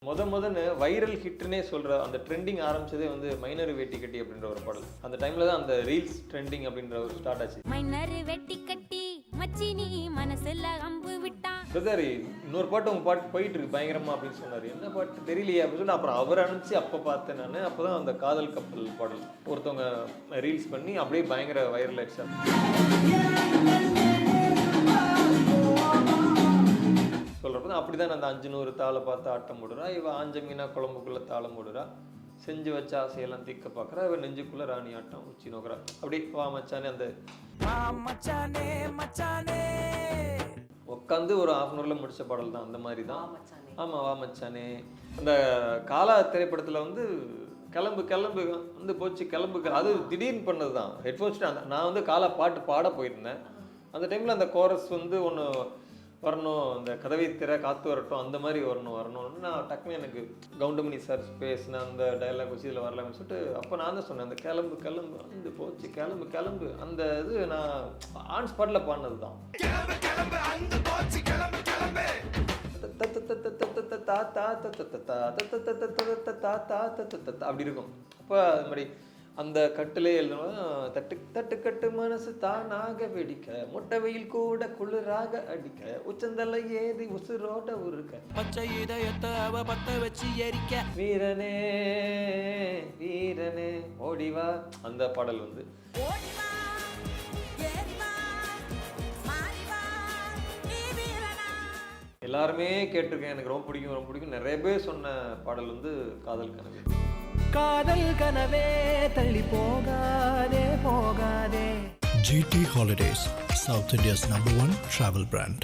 முதன்னு viral ஹிட்னே சொல்ற அந்த trending ஆரம்பிச்சதே வந்து மைனர் வெட்டி கட்டி அப்படின்ற ஒரு பாடல். அந்த டைம்ல தான் அந்த ரீல்ஸ் ட்ரெண்டிங் அப்படின்ற ஒரு ஸ்டார்ட் ஆச்சு. மைனர் வெட்டி கட்டி மச்சினி மனசுல அம்பு விட்டான். பிரதர் இன்னொரு பாட்டு உங்க பாட்டு போயிட்டு இருக்கு பயங்கரமா அப்படின்னு சொன்னாரு. என்ன பாட்டு தெரியலையே அப்படின்னு சொல்லி அப்புறம் அவர் அனுப்பிச்சு அப்போ பார்த்தேன் நான். அப்போதான் அந்த காதல் கப்பல் பாடல் ஒருத்தவங்க ரீல்ஸ் பண்ணி அப்படியே பயங்கர வைரல் ஆயிடுச்சு. சொல்கிறப்ப அப்படி தான் அந்த 500 தாளை பார்த்து ஆட்டம் போடுறா, இவன் ஆஞ்ச மீனா குழம்புக்குள்ளே தாளம் போடுறா, செஞ்சு வச்ச ஆசையெல்லாம் தீக்க பார்க்குறா, இவன் நெஞ்சுக்குள்ளே ராணி ஆட்டம் உச்சி நோக்கிறா. அப்படி வா மச்சானே அந்த உட்காந்து ஒரு ½ முடிச்ச பாடல் தான் அந்த மாதிரி தான். ஆமாம் வா மச்சானே. அந்த காலா திரைப்படத்தில் வந்து கிளம்பு கிளம்பு வந்து போச்சு கிளம்பு, அது திடீர்னு பண்ணது தான். ஹெட்ஃபோன்ஸ் நான் வந்து காலா பாட்டு பாட போயிருந்தேன். அந்த டைமில் அந்த கோரஸ் வந்து ஒன்று வரணும், அந்த கதவை திற காற்று வரட்டும் அந்த மாதிரி வரணும்னு நான் டக்குன்னு எனக்கு கவுண்டமணி சார் பேசின அந்த டைலாக் வச்சு இதில் வரலாம்னு சொல்லிட்டு அப்போ நான் தான் சொன்னேன் அந்த கிளம்பு கிளம்பு வந்து போச்சு கிளம்பு கிளம்பு அந்த இது நான் ஆன் ஸ்பாட்டில் பாடினது தான். அப்படி இருக்கும். அப்போ அது மாதிரி அந்த கட்டிலே எழுதணும். தட்டு தட்டு கட்டு மனசு தானாக வெடிக்க, முட்டை வெயில் கூட குளிராக அடிக்க, உச்சந்தலை ஏதி உசுரோட உருக்க, பச்சை இதயத்தை அவ பத்த வச்சு எரிக்க, வீரனே வீரனே ஓடிவா. அந்த பாடல் வந்து எல்லாருமே கேட்டிருக்கேன், எனக்கு ரொம்ப பிடிக்கும் ரொம்ப பிடிக்கும். நிறைய பேர் சொன்ன பாடல் வந்து காதல் கனவு. காதல் கனவே தள்ளி போகாதே போகாதே. GT Holidays, South India's #1 travel brand.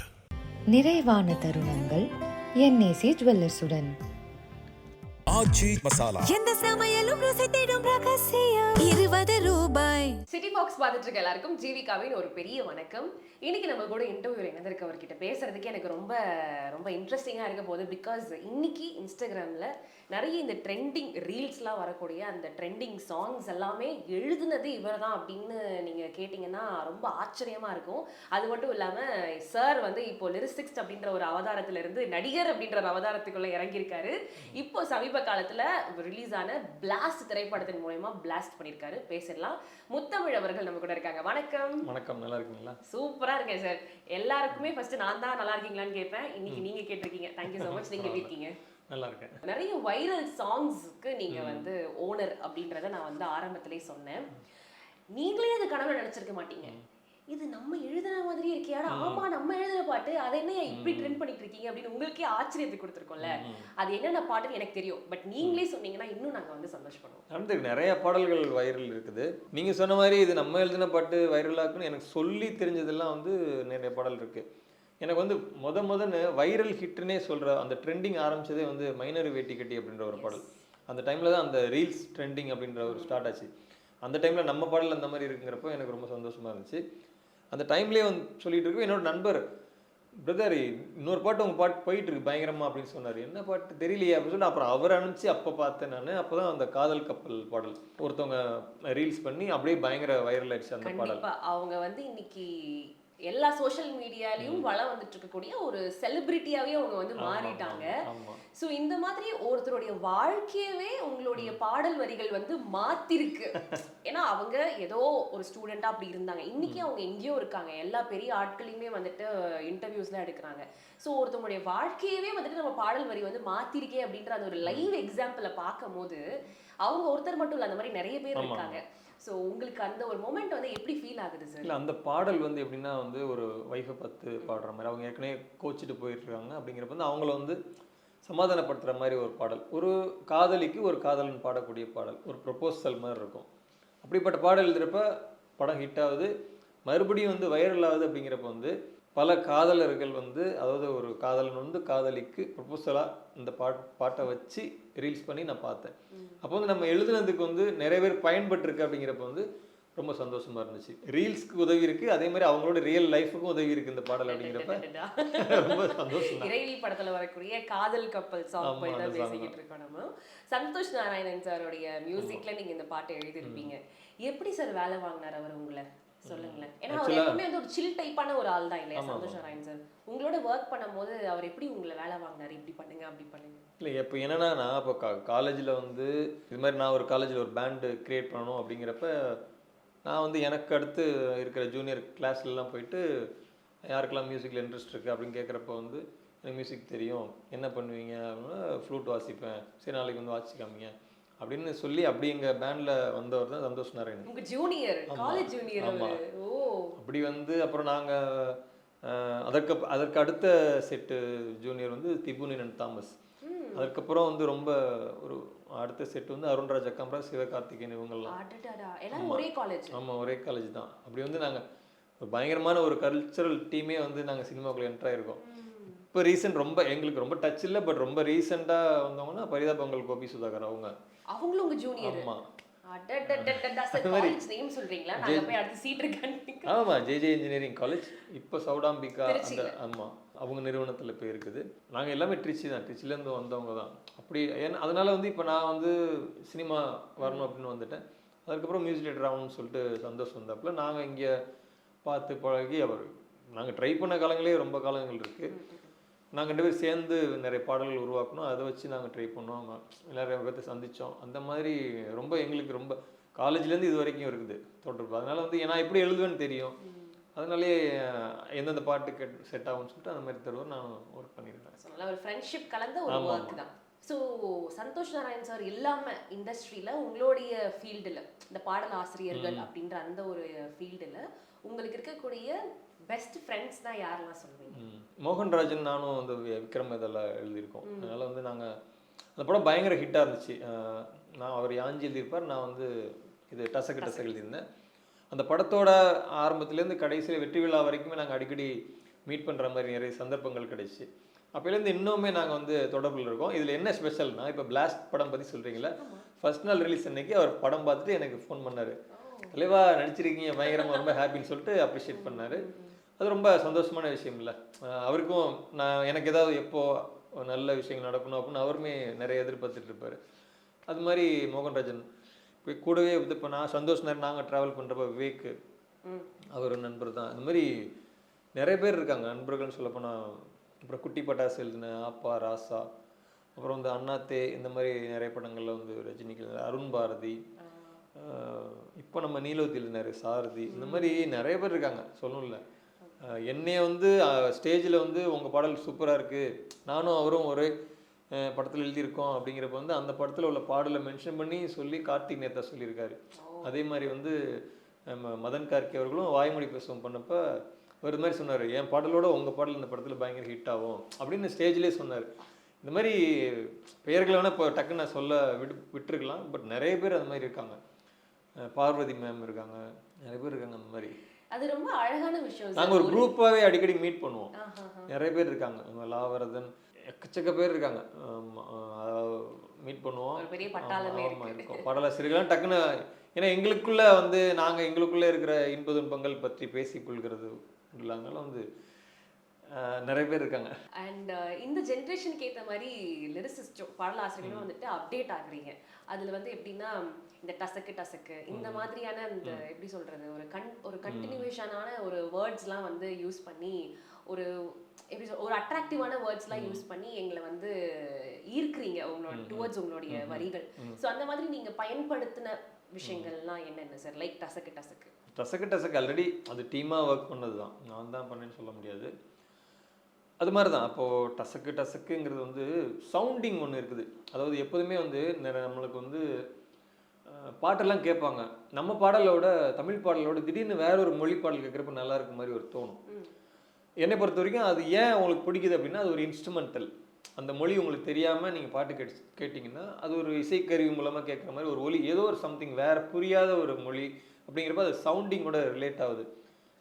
நிறைவான தருணங்கள் NAC ஜுவல்லர்ஸுடன். RG மசாலா. எந்த சமையலும் ருசி தேடும் ரகசியம் 20 ரூபாய். சிட்டி பாக்ஸ் பார்த்துட்டு இருக்க எல்லாருக்கும் ஜீவிகாவின் ஒரு பெரிய வணக்கம். இன்னைக்கு நம்ம கூட இன்டர்வியூல இணைந்திருக்க அவர்கிட்ட பேசுறதுக்கு எனக்கு ரொம்ப ரொம்ப இன்ட்ரெஸ்டிங்காக இருக்க போகுது. பிகாஸ் இன்னைக்கு இன்ஸ்டாகிராமில் நிறைய இந்த ட்ரெண்டிங் ரீல்ஸ்லாம் வரக்கூடிய அந்த ட்ரெண்டிங் சாங்ஸ் எல்லாமே எழுதுனது இவர் தான் அப்படின்னு நீங்கள் கேட்டிங்கன்னா ரொம்ப ஆச்சரியமாக இருக்கும். அது மட்டும் இல்லாமல் சார் வந்து இப்போ லிரிசிக்ஸ் அப்படின்ற ஒரு அவதாரத்திலிருந்து நடிகர் அப்படின்ற ஒரு அவதாரத்துக்குள்ளே இறங்கியிருக்காரு. இப்போ சமீப காலத்தில் ரிலீஸ் ஆன பிளாஸ்ட் திரைப்படத்தின் மூலமா பிளாஸ்ட் பண்ணியிருக்காரு. பேசிடலாம். முத்தமிழ் அவர்கள் நம்ம கூட இருக்காங்க. வணக்கம். வணக்கம், நல்லா இருக்கீங்களா? சூப்பரா இருக்கேன் சார். எல்லாருக்குமே ஃபர்ஸ்ட் நான் தான் நல்லா இருக்கீங்களான்னு கேட்பேன். இன்னைக்கு நீங்க கேட்டிருக்கீங்க. Thank you so much. நீங்க எப்படி இருக்கீங்க? நல்லா இருக்கேன். நிறைய வைரல் சாங்ஸ்க்கு நீங்க வந்து ஓனர் அப்படின்றத நான் வந்து ஆரம்பத்திலே சொன்னேன். நீங்களே அது கனவுல நினைச்சிருக்க மாட்டீங்க. இது நம்ம எழுதுன மாதிரி இருக்கியாடா, ஆமா நம்ம எழுதுன பாட்டு, அதை என்ன இப்படி ட்ரெண்ட் பண்ணிட்டு இருக்கீங்க அப்படின்னு உங்களுக்கே ஆச்சரியத்தை கொடுத்துருக்கோம்ல. அது என்னென்ன பாட்டுன்னு எனக்கு தெரியும், பட் நீங்களே சொன்னீங்கன்னா இன்னும் நாங்க வந்து சந்தோஷப்படுவோம். வந்து நிறைய பாடல்கள் வைரல் இருக்குது. நீங்க சொன்ன மாதிரி இது நம்ம எழுதின பாட்டு வைரலாக்குன்னு எனக்கு சொல்லி தெரிஞ்சதெல்லாம் வந்து நிறைய பாடல் இருக்கு. எனக்கு வந்து முதன்னு வைரல் ஹிட்னே சொல்ற அந்த ட்ரெண்டிங் ஆரம்பிச்சதே வந்து மைனர் வெட்டி கட்டி அப்படின்ற ஒரு பாடல். அந்த டைம்ல தான் அந்த ரீல்ஸ் ட்ரெண்டிங் அப்படின்ற ஒரு ஸ்டார்ட் ஆச்சு. அந்த டைம்ல நம்ம பாடல் அந்த மாதிரி இருக்குங்கிறப்போ எனக்கு ரொம்ப சந்தோஷமா இருந்துச்சு. அந்த டைம்லேயே வந்து சொல்லிட்டு இருக்கு என்னோட நண்பர், பிரதர் இன்னொரு பாட்டு உங்க பாட்டு போயிட்டு இருக்கு பயங்கரமா அப்படின்னு சொன்னாரு. என்ன பாட்டு தெரியலையே அப்படின்னு சொல்லி அப்புறம் அவர் அனுப்பிச்சு அப்போ பார்த்தேன் நான். அப்போதான் அந்த காதல் கப்பல் பாடல் ஒருத்தவங்க ரீல்ஸ் பண்ணி அப்படியே பயங்கர வைரல் ஆயிடுச்சு அந்த பாடல். அவங்க வந்து இன்னைக்கு எல்லா சோஷியல் மீடியாலையும் வளம் வந்துட்டு இருக்கக்கூடிய ஒரு செலிபிரிட்டியாவே அவங்க வந்து மாறிட்டாங்க. ஸோ இந்த மாதிரி ஒருத்தருடைய வாழ்க்கையவே உங்களுடைய பாடல் வரிகள் வந்து மாத்திருக்கு. ஏன்னா அவங்க ஏதோ ஒரு ஸ்டூடெண்டா அப்படி இருந்தாங்க, இன்னைக்கு அவங்க எங்கேயோ இருக்காங்க. எல்லா பெரிய ஆட்களையுமே வந்துட்டு இன்டர்வியூஸ்லாம் எடுக்கிறாங்க. ஸோ ஒருத்தவங்களுடைய வாழ்க்கையவே வந்துட்டு நம்ம பாடல் வரி வந்து மாத்திருக்கே அப்படின்ற அந்த ஒரு லைவ் எக்ஸாம்பிளை பார்க்கும் போது அவங்க ஒருத்தர் மட்டும் இல்லை, அந்த மாதிரி நிறைய பேர் இருக்காங்க. ஸோ உங்களுக்கு அந்த ஒரு மொமெண்ட் வந்து எப்படி ஃபீல் ஆகுது சார்? இல்லை அந்த பாடல் வந்து எப்படின்னா வந்து ஒரு ஒய்ஃபை பார்த்து பாடுற மாதிரி, அவங்க ஏற்கனவே கோச்சிட்டு போயிட்டுருக்காங்க அப்படிங்கிறப்ப வந்து அவங்கள வந்து சமாதானப்படுத்துகிற மாதிரி ஒரு பாடல். ஒரு காதலிக்கு ஒரு காதலன் பாடக்கூடிய பாடல், ஒரு ப்ரொபோசல் மாதிரி இருக்கும். அப்படிப்பட்ட பாடல் எழுதுகிறப்ப படம் ஹிட் ஆகுது, மறுபடியும் வந்து வைரல் ஆகுது. அப்படிங்கிறப்ப வந்து பல காதலர்கள் வந்து, அதாவது ஒரு காதலன் வந்து காதலிக்கு ப்ரொபோசலாக இந்த பாட்டை வச்சு ரீல்ஸ் பண்ணி நான் பார்த்தேன். அப்போ வந்து நம்ம எழுதுனதுக்கு வந்து நிறைய பேர் பயன்பட்டுருக்கு. அப்படிங்கிறப்ப வந்து ரொம்ப சந்தோஷமா இருந்துச்சு. ரீல்ஸ்க்கு உதவி இருக்கு, அதே மாதிரி அவங்களோட ரியல் லைஃபுக்கும் உதவி இருக்கு இந்த பாடல். அப்படிங்கிறப்ப ரொம்ப சந்தோஷம். இறைவி படத்துல வரக்கூடிய காதல் கப்பல் சாங் போய் தான் பேசிக்கிட்டு இருக்கோம் நம்ம. சந்தோஷ் நாராயணன் சாரோடைய மியூசிக்ல நீங்க இந்த பாட்டை எழுதிருப்பீங்க. எப்படி சார் வேலை வாங்கினார் அவர் உங்களை? சொல்லுங்களேன். ஏன்னா அவர் எப்பவுமே வந்து ஒரு சில் டைப்பான ஒரு ஆள் தான் இல்லையா சந்தோஷ் நாராயண் சார். உங்களோட ஒர்க் பண்ணும்போது அவர் எப்படி உங்களை வேலை வாங்கினாரு, இப்படி பண்ணுங்க அப்படி பண்ணுங்க? இல்லை இப்போ என்னன்னா, நான் இப்போ காலேஜில் வந்து இது மாதிரி நான் ஒரு காலேஜில் ஒரு பேண்டு க்ரியேட் பண்ணணும் அப்படிங்கிறப்ப நான் வந்து எனக்கு அடுத்து இருக்கிற ஜூனியர் கிளாஸ்லாம் போயிட்டு யாருக்கெல்லாம் மியூசிக்கில் இன்ட்ரெஸ்ட் இருக்குது அப்படின்னு கேட்குறப்ப வந்து எனக்கு மியூசிக் தெரியும், என்ன பண்ணுவீங்க அப்படின்னா ஃப்ளூட் வாசிப்பேன், சரி நாளைக்கு வந்து வாசிச்சு காமிங்க அப்படின்னு சொல்லி அப்படி எங்கள் பேண்டில் வந்தவர் தான் சந்தோஷ் நாராயண். உங்க ஜூனியர், காலேஜ் ஜூனியர். ஓ, அப்படி வந்து அப்புறம் நாங்கள் அதற்கு அடுத்த செட்டு ஜூனியர் வந்து திபுனினன் தாமஸ். அதுக்கப்புறம் வந்து ரொம்ப ஒரு அடுத்த செட் வந்து அருண்ராஜ் அக்கம்பரா, சிவகார்த்திகேயன் இவங்கெல்லாம். எல்லாரும் ஒரே காலேஜ். ஆமாம், ஒரே காலேஜ் தான். அப்படி வந்து நாங்கள் ஒரு பயங்கரமான ஒரு கல்ச்சரல் டீமே வந்து நாங்கள் சினிமாக்குள்ளே என்ட்ரு ஆகிருக்கோம். இப்போ ரீசெண்ட் ரொம்ப எங்களுக்கு ரொம்ப டச் இல்லை, பட் ரொம்ப ரீசெண்டாக வந்தவங்கன்னா பரிதாபங்கள் கோபி சுதாகர் அவங்களும் உங்க ஜூனியர். ஆமாம், ஆமாம், ஜேஜே இன்ஜினியரிங் காலேஜ் இப்போ சவுடாம்பிகா அந்த ஆமாம் அவங்க நிறுவனத்தில் இப்போ இருக்குது. நாங்கள் எல்லாமே ட்ரிச்சி தான், ட்ரிச்சிலேருந்து வந்தவங்க தான். அப்படி ஏன்னா அதனால் வந்து இப்போ நான் வந்து சினிமா வரணும் அப்படின்னு வந்துட்டேன். அதுக்கப்புறம் மியூசிக் டேரக்டர் ஆகணும்னு சொல்லிட்டு சந்தோஷ் வந்தாப்புல நாங்கள் இங்கே பார்த்து பழகி அவர் நாங்கள் ட்ரை பண்ண காலங்களே ரொம்ப காலங்கள் இருக்குது. நாங்கள் 2 பேரும் சேர்ந்து நிறைய பாடல்கள் உருவாக்கணும், அதை வச்சு நாங்கள் ட்ரை பண்ணோம், நிறைய பேர்த்தை சந்தித்தோம். அந்த மாதிரி ரொம்ப எங்களுக்கு ரொம்ப காலேஜ்லேருந்து இது வரைக்கும் இருக்குது தொடர்பு. அதனால் வந்து நான் எப்படி எழுதுவேன்னு தெரியும், அதனாலே எந்தெந்த பாட்டு செட் ஆகும்னு சொல்லிட்டு அந்த மாதிரி தருவார் நான் ஒர்க் பண்ணியிருக்கேன். ஒரு ஃப்ரெண்ட்ஷிப் கலந்த ஒரு ஒர்க் தான். ஸோ சந்தோஷ் நாராயண் சார் இல்லாமல் இண்டஸ்ட்ரியில் உங்களுடைய ஃபீல்டில் இந்த பாடல் ஆசிரியர்கள் அப்படின்ற அந்த ஒரு ஃபீல்டில் உங்களுக்கு இருக்கக்கூடிய பெஸ்ட் ஃப்ரெண்ட்ஸ் தான் யாரெல்லாம் சொல்லுவீங்க? மோகன்ராஜன் நானும் வந்து விக்ரம் இதெல்லாம் எழுதியிருக்கோம். அதனால் வந்து நாங்கள் அந்த படம் பயங்கர ஹிட்டாக இருந்துச்சு. நான் அவர் யாஞ்சி எழுதியிருப்பார், நான் வந்து இது டசக்கு டசக்கு எழுதியிருந்தேன். அந்த படத்தோட ஆரம்பத்துலேருந்து கடைசியில் வெற்றி விழா வரைக்குமே நாங்கள் அடிக்கடி மீட் பண்ணுற மாதிரி நிறைய சந்தர்ப்பங்கள் கிடைச்சி. அப்போலேருந்து இன்னுமே நாங்கள் வந்து தொடர்பில் இருக்கோம். இதில் என்ன ஸ்பெஷல்னா, இப்போ பிளாஸ்ட் படம் பற்றி சொல்கிறீங்களா, ஃபர்ஸ்ட் நாள் ரிலீஸ் அன்னைக்கு அவர் படம் பார்த்துட்டு எனக்கு ஃபோன் பண்ணார், தலைவா நடிச்சிருக்கீங்க பயங்கரமாக, ரொம்ப ஹாப்பின்னு சொல்லிட்டு அப்ரிஷியேட் பண்ணார். அது ரொம்ப சந்தோஷமான விஷயம் இல்லை. அவருக்கும் நான் எனக்கு ஏதாவது எப்போ நல்ல விஷயங்கள் நடக்கணும் அப்படின்னு அவருமே நிறைய எதிர்பார்த்துட்டு இருப்பார். அது மாதிரி மோகன்ராஜன் இப்போ கூடவே இப்போ நான் சந்தோஷ் நேரம் நாங்கள் ட்ராவல் பண்ணுறப்ப விவேக் அவர் நண்பர் தான். இந்த மாதிரி நிறைய பேர் இருக்காங்க நண்பர்கள்னு சொல்லப்போனால். அப்புறம் குட்டி பட்டாசு எழுதின ஆப்பா ராசா, அப்புறம் வந்து அண்ணாத்தே, இந்த மாதிரி நிறைய படங்களில் வந்து ரஜினிக்கு அருண் பாரதி, இப்போ நம்ம நீலோத்தி எழுதினார் சாரதி, இந்த மாதிரி நிறைய பேர் இருக்காங்க சொல்லணும்ல. என்னைய வந்து ஸ்டேஜில் வந்து உங்கள் பாடல் சூப்பராக இருக்குது, நானும் அவரும் ஒரே படத்தில் எழுதியிருக்கோம் அப்படிங்கிறப்ப வந்து அந்த படத்தில் உள்ள பாடலை மென்ஷன் பண்ணி சொல்லி கார்த்திக் நேத்தா சொல்லியிருக்காரு. அதே மாதிரி வந்து மதன் கார்கே அவர்களும் வாய்மொழி பேசுவோம் பண்ணப்போ ஒரு மாதிரி சொன்னார், என் பாடலோட உங்கள் பாடல் இந்த படத்தில் பயங்கர ஹிட் ஆகும் அப்படின்னு ஸ்டேஜ்லேயே சொன்னார். இந்த மாதிரி பெயர்களை வேணால் இப்போ டக்குன்னு நான் சொல்ல விட்டுருக்கலாம், பட் நிறைய பேர் அந்த மாதிரி இருக்காங்க. பார்வதி மேம் இருக்காங்க, நிறைய பேர் இருக்காங்க அந்த மாதிரி. அது ரொம்ப அழகான விஷயம். நாங்கள் ஒரு குரூப்பாகவே அடிக்கடி மீட் பண்ணுவோம், நிறைய பேர் இருக்காங்க, லாவரதன் எக்கச்சக்க பேர் இருக்காங்க, மீட் பண்ணுவோம். ஆமாம் இருக்கும் பாடலாசிரியர்கள்லாம் டக்குன்னு, ஏன்னா எங்களுக்குள்ளே வந்து நாங்கள் எங்களுக்குள்ளே இருக்கிற இன்ப துன்பங்கள் பற்றி பேசிக்கொள்கிறது இல்லாதனால வந்து நிறைய பேர் இருக்காங்க. அண்ட் இந்த ஜென்ரேஷனுக்கு ஏற்ற மாதிரி லிரிசிஸ்டும் பாடலாசிரியர்களும் வந்துட்டு அப்டேட் ஆகுறீங்க. அதில் வந்து எப்படின்னா இந்த டசக்கு டசக்கு இந்த மாதிரியான இந்த எப்படி சொல்கிறது ஒரு கண்டினியூஷனான ஒரு வேர்ட்ஸ்லாம் வந்து யூஸ் பண்ணி எப்படி ஒரு அட்ராக்டிவான வேர்ட்ஸ்லாம் யூஸ் பண்ணி எங்களை வந்து ஈர்க்கிறீங்க உங்களோட டுவர்ட்ஸ் உங்களுடைய வரிகள். ஸோ அந்த மாதிரி நீங்கள் பயன்படுத்தின விஷயங்கள்லாம் என்னென்ன சார்? லைக் டசக்கு டசக்கு டசக்கு ஆல்ரெடி அது டீமாக ஒர்க் பண்ணது தான், நான் தான் பண்ணேன்னு சொல்ல முடியாது. அது மாதிரி தான் அப்போது டசக்குங்கிறது வந்து சவுண்டிங் ஒன்று இருக்குது. அதாவது எப்போதுமே வந்து நம்மளுக்கு வந்து பாட்டெல்லாம் கேட்பாங்க, நம்ம பாடலோட தமிழ் பாடலோட திடீர்னு வேற ஒரு மொழி பாடல் கேட்குறப்ப நல்லா இருக்க மாதிரி ஒரு தோணும். என்னை பொறுத்த வரைக்கும் அது ஏன் உங்களுக்கு பிடிக்குது அப்படின்னா, அது ஒரு இன்ஸ்ட்ருமெண்டல். அந்த மொழி உங்களுக்கு தெரியாமல் நீங்கள் பாட்டு கேட்டிங்கன்னா அது ஒரு இசைக்கருவி மூலமாக கேட்குற மாதிரி ஒரு ஒலி, ஏதோ ஒரு சம்திங் வேறு புரியாத ஒரு மொழி அப்படிங்கிறப்ப அது சவுண்டிங்கோட ரிலேட் ஆகுது.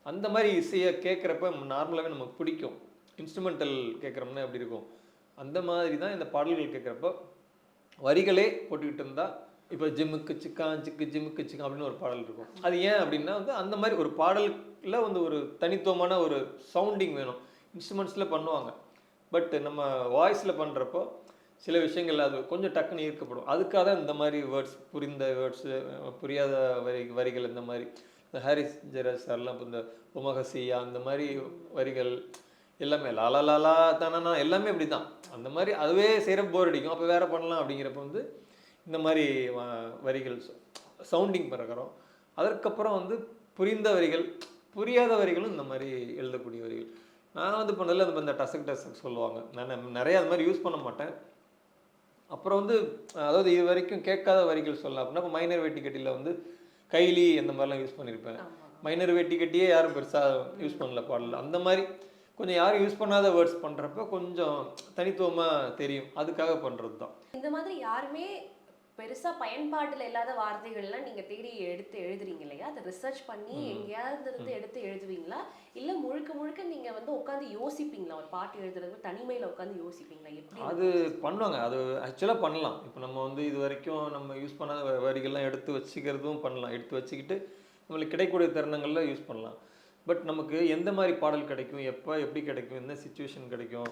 அந்த மாதிரி இசையை கேட்குறப்ப நார்மலாகவே நமக்கு பிடிக்கும். இன்ஸ்ட்ருமெண்டல் கேட்குறோம்னா எப்படி இருக்கும், அந்த மாதிரி தான் இந்த பாடல்கள் கேட்குறப்ப வரிகளே போட்டுக்கிட்டு இருந்தால், இப்போ ஜிம்முக்கு சிக்கான் சிக்கு ஜிம்முக்கு சிக்கான் அப்படின்னு ஒரு பாடல் இருக்கும். அது ஏன் அப்படின்னா வந்து அந்த மாதிரி ஒரு பாடலில் வந்து ஒரு தனித்துவமான ஒரு சவுண்டிங் வேணும். இன்ஸ்ட்ருமெண்ட்ஸில் பண்ணுவாங்க, பட் நம்ம வாய்ஸில் பண்ணுறப்போ சில விஷயங்கள் அது கொஞ்சம் டக்குன்னு ஈர்க்கப்படும். அதுக்காக தான் இந்த மாதிரி வேர்ட்ஸ், புரிந்த வேர்ட்ஸு, புரியாத வரிகள், இந்த மாதிரி இந்த ஹாரிஸ் ஜெயராஜ் சார்லாம் இப்போ இந்த உமகசியா அந்த மாதிரி வரிகள் எல்லாமே லாலா லாலா தானா எல்லாமே அப்படி தான். அந்த மாதிரி அதுவே செய்கிற போர் அடிக்கும். அப்போ வேறு பண்ணலாம் அப்படிங்கிறப்ப வந்து இந்த மாதிரி வரிகள் சவுண்டிங் பிறக்கிறோம். அதற்கப்புறம் வந்து புரிந்த வரிகள், புரியாத வரிகளும் இந்த மாதிரி எழுதக்கூடிய வரிகள். நான் வந்து பண்ணதில் அந்த இந்த டசக் சொல்லுவாங்க. நான் நிறைய அது மாதிரி யூஸ் பண்ண மாட்டேன். அப்புறம் வந்து அதாவது இது வரைக்கும் கேட்காத வரிகள் சொல்லலாம் அப்படின்னா இப்போ மைனர் வேட்டி கட்டியில் வந்து கைலி அந்த மாதிரிலாம் யூஸ் பண்ணியிருப்பேன். மைனர் வேட்டி கட்டியே யாரும் பெருசாக யூஸ் பண்ணல பாடல. அந்த மாதிரி கொஞ்சம் யாரும் யூஸ் பண்ணாத வேர்ட்ஸ் பண்ணுறப்ப கொஞ்சம் தனித்துவமாக தெரியும். அதுக்காக பண்ணுறது தான். இந்த மாதிரி யாருமே பெருசா பயன்பாட்டுல இல்லாத வார்த்தைகள்லாம் நீங்க தேடி எடுத்து எழுதுறீங்க இல்லையா? அதை ரிசர்ச் பண்ணி எங்கேயாவது இருந்து எடுத்து எழுதுவீங்களா, இல்ல முழுக்க முழுக்க நீங்க வந்து உட்காந்து யோசிப்பீங்களா? ஒரு பாட்டு எழுதுறது தனிமையில உட்காந்து யோசிப்பீங்களா? எப்படி அது பண்ணுவாங்க. அது ஆக்சுவலாக பண்ணலாம். இப்போ நம்ம வந்து இது வரைக்கும் நம்ம யூஸ் பண்ணாத வரிகள்லாம் எடுத்து வச்சுக்கிறதும் பண்ணலாம். எடுத்து வச்சுக்கிட்டு நம்மளுக்கு கிடைக்கக்கூடிய தருணங்களில் யூஸ் பண்ணலாம். பட் நமக்கு எந்த மாதிரி பாடல் கிடைக்கும், எப்போ எப்படி கிடைக்கும், எந்த சுச்சுவேஷன் கிடைக்கும்,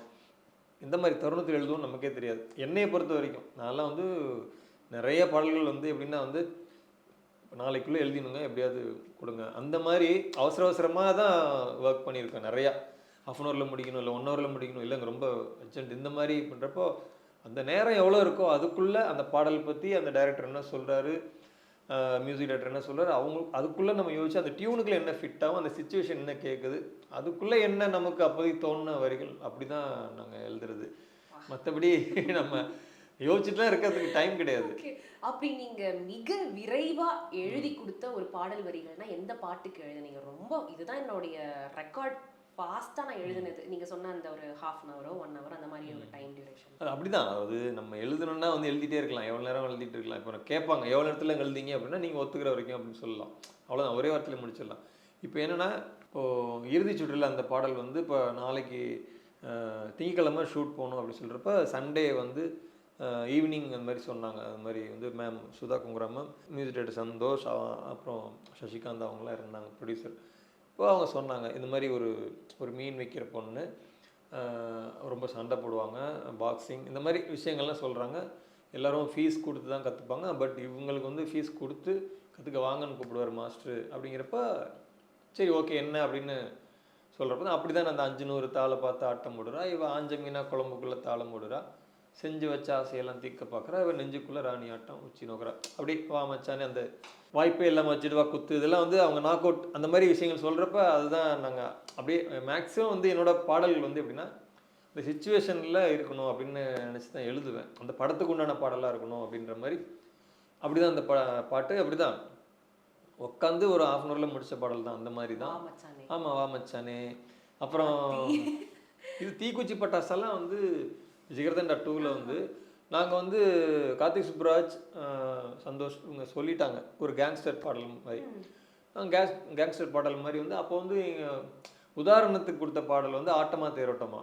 எந்த மாதிரி தருணத்தில் எழுதுவோம் நமக்கே தெரியாது. என்னையை பொறுத்த வரைக்கும் நான்லாம் வந்து நிறைய பாடல்கள் வந்து எப்படின்னா வந்து நாளைக்குள்ளே எழுதினுங்க எப்படியாவது கொடுங்க அந்த மாதிரி அவசரமாக தான் ஒர்க் பண்ணியிருக்கேன். நிறையா ½ அன் ஹவரில் முடிக்கணும், இல்லை 1 ஹவரில் முடிக்கணும், இல்லைங்க ரொம்ப அர்ஜென்ட் இந்த மாதிரி பண்ணுறப்போ அந்த நேரம் எவ்வளோ இருக்கோ அதுக்குள்ளே அந்த பாடல் பற்றி அந்த டைரக்டர் என்ன சொல்கிறாரு, மியூசிக் டைரக்டர் என்ன சொல்கிறாரு, அவங்க அதுக்குள்ளே நம்ம யோசிச்சு அந்த டியூனுக்குள்ளே என்ன ஃபிட் ஆகும், அந்த சுச்சுவேஷன் என்ன கேட்குது, அதுக்குள்ளே என்ன நமக்கு அப்போதைக்கு தோணுன வரிகள் அப்படி தான் நாங்கள் எழுதுறது. மற்றபடி நம்ம யோசிச்சுட்டுலாம் இருக்கிறதுக்கு டைம் கிடையாது. அப்படி நீங்க மிக விரைவா எழுதி கொடுத்த ஒரு பாடல் வரிகள்னா எந்த பாட்டுக்கு எழுதுனீங்க? ரொம்ப இதுதான் என்னுடைய ரெக்கார்ட் ஃபாஸ்டா நான் எழுதுனது நீங்க சொன்ன அந்த ஒரு ½ அன் ஹவரோ 1 ஹவர் அந்த மாதிரி ஒரு டைம் டியூரேஷன். அது அப்படிதான். அதாவது நம்ம எழுதணும்னா வந்து எழுதிட்டே இருக்கலாம், எவ்வளோ நேரம் எழுதிட்டு இருக்கலாம். இப்போ கேட்பாங்க எவ்வளோ நேரத்தில் எழுதிங்க அப்படின்னா நீங்கள் ஒத்துக்கிற வரைக்கும் அப்படின்னு சொல்லலாம். அவ்வளோதான், ஒரே வாரத்தில் முடிச்சிடலாம். இப்போ என்னென்னா இப்போது இறுதி சுற்றில் அந்த பாடல் வந்து இப்போ நாளைக்கு திங்கக்கிழமை ஷூட் போகணும் அப்படின்னு சொல்கிறப்ப சண்டே வந்து ஈவினிங் அந்த மாதிரி சொன்னாங்க. அது மாதிரி வந்து ma'am Sudha Kunguram ma'am, music director Santhosh, அப்புறம் சசிகாந்த் அவங்களாம் இருந்தாங்க ப்ரொடியூசர். இப்போ அவங்க சொன்னாங்க இந்த மாதிரி ஒரு மீன் வைக்கிற பொண்ணு ரொம்ப சண்டை போடுவாங்க, பாக்ஸிங் இந்த மாதிரி விஷயங்கள்லாம் சொல்கிறாங்க. எல்லோரும் ஃபீஸ் கொடுத்து தான் கற்றுப்பாங்க. பட் இவங்களுக்கு வந்து ஃபீஸ் கொடுத்து கற்றுக்க வாங்கன்னு கூப்பிடுவார் மாஸ்டர். அப்படிங்கிறப்ப சரி ஓகே என்ன அப்படின்னு சொல்கிறப்ப தான் அப்படி தான் அந்த 500 தாளை பார்த்து ஆட்டம் போடுறா, இவள் ஆஞ்ச மீனா குழம்புக்குள்ளே தாளம் போடுறா, செஞ்சு வச்ச ஆசையெல்லாம் தீர்க்க பார்க்குறா, இவன் நெஞ்சுக்குள்ளே ராணி ஆட்டம் உச்சி நோக்கிறா, அப்படி வா மச்சானே அந்த வாய்ப்பே எல்லாம் வச்சுட்டு வா குத்து, இதெல்லாம் வந்து அவங்க நாக் அவுட் அந்த மாதிரி விஷயங்கள் சொல்கிறப்ப அதுதான் நாங்கள் அப்படியே மேக்ஸிமம் வந்து என்னோடய பாடல்கள் வந்து எப்படின்னா இந்த சுச்சுவேஷனில் இருக்கணும் அப்படின்னு நினச்சி தான் எழுதுவேன். அந்த படத்துக்கு உண்டான பாடலாக இருக்கணும் அப்படின்ற மாதிரி அப்படி தான் அந்த பாட்டு அப்படி தான் உட்காந்து ஒரு ½ அன் ஹவரில் முடித்த பாடல் தான் அந்த மாதிரி தான். ஆமாம் வா மச்சானே. அப்புறம் இது தீக்குச்சி பட்டாசெல்லாம் வந்து ஜிகர்தண்டா 2ல் வந்து நாங்கள் வந்து கார்த்திக் சுப்ராஜ் சந்தோஷ் இவங்க சொல்லிட்டாங்க ஒரு கேங்ஸ்டர் பாடல் மாதிரி. கேங்ஸ்டர் பாடல் மாதிரி வந்து அப்போ வந்து உதாரணத்துக்கு கொடுத்த பாடல் வந்து ஆட்டமா தேரோட்டமா.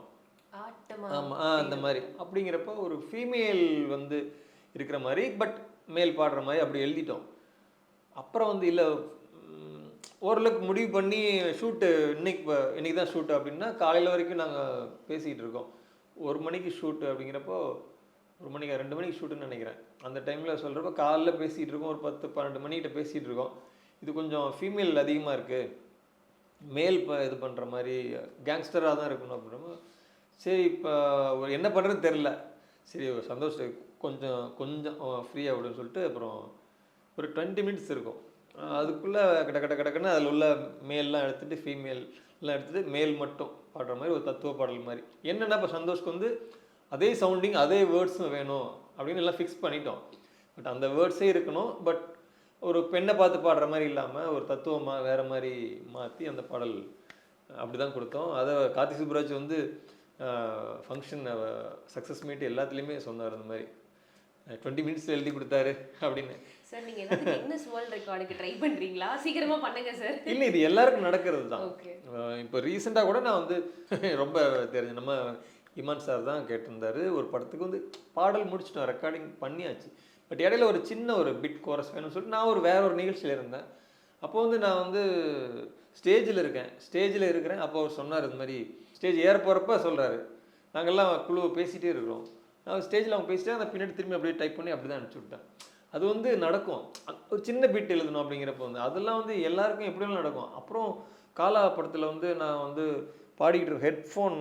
ஆமாம் அந்த மாதிரி. அப்படிங்கிறப்ப ஒரு ஃபீமேல் வந்து இருக்கிற மாதிரி பட் மேல் பாடுற மாதிரி அப்படி எழுதிட்டோம். அப்புறம் வந்து இல்லை ஓரளவுக்கு முடிவு பண்ணி ஷூட்டு இன்னைக்கு தான் ஷூட்டு அப்படின்னா காலையில் வரைக்கும் நாங்கள் பேசிக்கிட்டு இருக்கோம். 1 மணிக்கு ஷூட்டு அப்படிங்கிறப்போ 1 மணிக்கு 2 மணிக்கு ஷூட்டுன்னு நினைக்கிறேன். அந்த டைமில் சொல்கிறப்ப காலைல பேசிகிட்டு இருக்கோம், ஒரு 10-12 மணிக்கிட்ட பேசிகிட்டு இருக்கோம். இது கொஞ்சம் ஃபீமேல் அதிகமாக இருக்குது, மேல் இது பண்ணுற மாதிரி கேங்ஸ்டராக தான் இருக்கணும் அப்படின்னா சரி இப்போ என்ன பண்ணுறதுன்னு தெரில. சரி சந்தோஷ் கொஞ்சம் ஃப்ரீயாக அப்படின்னு சொல்லிட்டு அப்புறம் ஒரு 20 மினிட்ஸ் இருக்கும். அதுக்குள்ளே கடக்குன்னு அதில் உள்ள மேல்லாம் எடுத்துகிட்டு ஃபீமேல்லாம் எடுத்துகிட்டு மேல் மட்டும் பாடுற மாதிரி ஒரு தத்துவ பாடல் மாதிரி. என்னென்னா இப்போ சந்தோஷ்க்கு வந்து அதே சவுண்டிங் அதே வேர்ட்ஸும் வேணும் அப்படின்னு எல்லாம் ஃபிக்ஸ் பண்ணிட்டோம். பட் அந்த வேர்ட்ஸே இருக்கணும், பட் ஒரு பெண்ணை பார்த்து பாடுற மாதிரி இல்லாமல் ஒரு தத்துவமாக வேறு மாதிரி மாற்றி அந்த பாடல் அப்படி தான் கொடுத்தோம். அதை கார்த்திக் சுப்ராஜ் வந்து ஃபங்க்ஷன் சக்ஸஸ் மீட் எல்லாத்துலேயுமே சொன்னார் அந்த மாதிரி 20 மினிட்ஸில் எழுதி கொடுத்தாரு அப்படின்னு. சார் நீங்கள் ஏதாவது கின்னஸ் வேர்ல்ட் ரெக்கார்டுக்கு ட்ரை பண்ணுறீங்களா? சீக்கிரமாக பண்ணுங்க சார். இல்லை இது எல்லாருக்கும் நடக்கிறது தான். இப்போ ரீசெண்டாக கூட நான் வந்து ரொம்ப தெரிஞ்ச நம்ம இமான் சார் தான் கேட்டிருந்தாரு. ஒரு படத்துக்கு வந்து பாடல் முடிச்சிட்டோம், ரெக்கார்டிங் பண்ணியாச்சு. பட் இடையில ஒரு சின்ன ஒரு பிட் கோரஸ் வேணும்னு சொல்லிட்டு நான் வேற ஒரு நிகழ்ச்சியில் இருந்தேன். அப்போ வந்து நான் வந்து ஸ்டேஜில் இருக்கிறேன். அப்போ அவர் சொன்னார் இந்த மாதிரி ஸ்டேஜ் ஏற போகிறப்ப சொல்கிறாரு, நாங்கள்லாம் குழுவை பேசிகிட்டே இருக்கிறோம். நான் ஸ்டேஜில் அவங்க பேசிட்டே அந்த பின்னாடி திரும்பி அப்படியே டைப் பண்ணி அப்படி தான் அனுப்பிச்சி விட்டேன். அது வந்து நடக்கும். ஒரு சின்ன பீட் எழுதணும் அப்படிங்கிறப்ப வந்து அதெல்லாம் வந்து எல்லாருக்கும் எப்படி வேணாலும் நடக்கும். அப்புறம் காலா படத்தில் வந்து நான் வந்து பாடிக்கிட்டு ஹெட்ஃபோன்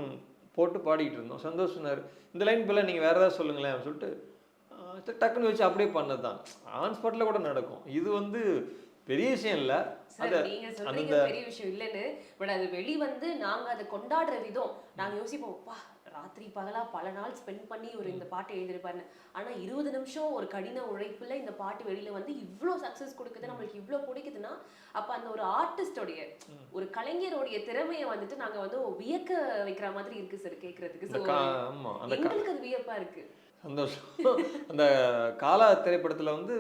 போட்டு பாடிக்கிட்டு இருந்தோம். சந்தோஷ் சொன்னார், இந்த லைன் போல நீங்கள் வேறு ஏதாவது சொல்லுங்களேன் அப்படின்னு சொல்லிட்டு டக்குன்னு வச்சு அப்படியே பண்ணது தான். ஆன் ஸ்பாட்டில் கூட நடக்கும். இது வந்து பெரிய விஷயம் இல்லை. சார் நீங்க சொல்றீங்க பெரிய விஷயம் இல்லைன்னு, பட் அது வெளி வந்து நாங்க அதை கொண்டாடுற விதம் நாங்க யோசிப்போம், பா ராத்திரி பகலா பல நாள் ஸ்பெண்ட் பண்ணி ஒரு இந்த பாட்டை எழுதிருப்பாருன்னு. ஆனா 20 நிமிஷம் ஒரு கடின உழைப்புல இந்த பாட்டு வெளியில வந்து இவ்ளோ சக்சஸ் கொடுக்குது, நம்மளுக்கு இவ்ளோ பிடிக்குதுன்னா அப்ப அந்த ஒரு ஆர்டிஸ்டோடைய ஒரு கலைஞருடைய திறமையை வந்துட்டு நாங்க வந்து வியக்க வைக்கிற மாதிரி இருக்கு சார் கேட்கறதுக்கு. எங்களுக்கு அது வியப்பா இருக்கு. சந்தோஷம். அந்த காலா திரைப்படத்தில் வந்து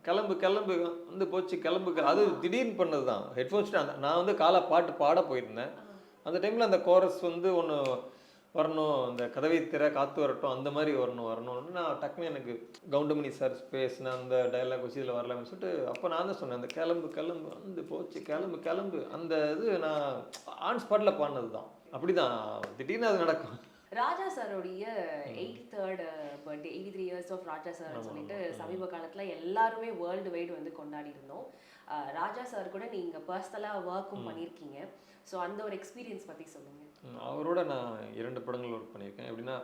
கிளம்பு கிளம்பு வந்து போச்சு கிளம்பு, அது திடீர்னு பண்ணது தான். ஹெட்ஃபோன்ஸ் நான் வந்து காலா பாட்டு பாட போயிருந்தேன். அந்த டைமில் அந்த கோரஸ் வந்து ஒன்று வரணும், அந்த கதவை திற காற்று வரட்டும் அந்த மாதிரி வரணும்னு நான் டக்குன்னு எனக்கு கவுண்டமணி சார் பேசின அந்த டைலாக் வச்சு இதில் வரலாம்னு சொல்லிட்டு அப்போ நான் தான் சொன்னேன், அந்த கிளம்பு கிளம்பு வந்து போச்சு கிளம்பு கிளம்பு அந்த இது நான் ஆன் ஸ்பாட்டில் பாடினது தான். அப்படி தான் திடீர்னு அது நடக்கும். ராஜா சாரோடைய 83rd birthday, 83 years of Raja sir சொல்லிட்டு சமீப காலத்துல எல்லாருமே வேர்ல்டு வைடு வந்து கொண்டாடி இருந்தோம். ராஜா சார் கூட நீங்க பர்சனலா ஒர்க்கும் பண்ணியிருக்கீங்க. ஸோ அந்த ஒரு எக்ஸ்பீரியன்ஸ் பத்தி சொல்லுங்க. அவரோட நான் 2 படங்கள் ஒர்க் பண்ணியிருக்கேன். எப்படின்னா